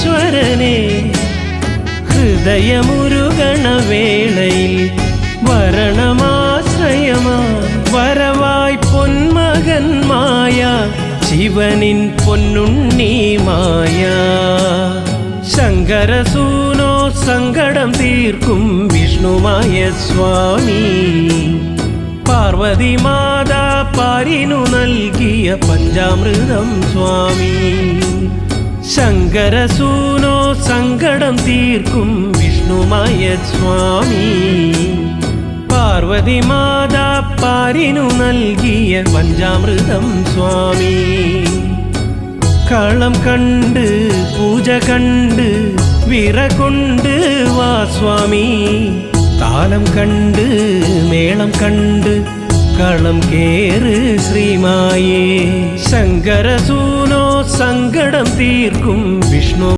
ഈശ്വരനെ ഹൃദയമുരുകണ വേളയിൽ വരണമാശ്രയമാ വരവായി പൊന്മകന്മായ ശിവനിൻ പൊന്നുണ്ണീമായ ശങ്കരസൂനോ സങ്കടം തീർക്കും വിഷ്ണുമായ സ്വാമി പാർവതി മാതാ പാരിനു നൽകിയ പഞ്ചാമൃതം സ്വാമി ശങ്കരസൂനോ സങ്കടം തീർക്കും വിഷ്ണുമായ സ്വാമി പാർവതി മാതാ പാരിനു നൽകിയ പഞ്ചാമൃതം സ്വാമി കളം കണ്ട് പൂജ കണ്ട് വിറകൊണ്ട് വാ സ്വാമി താലം കണ്ട് മേളം കണ്ട് കളം കേറ് ശ്രീമായേ ശങ്കരസൂനോ സങ്കടം തീർക്കും വിഷ്ണു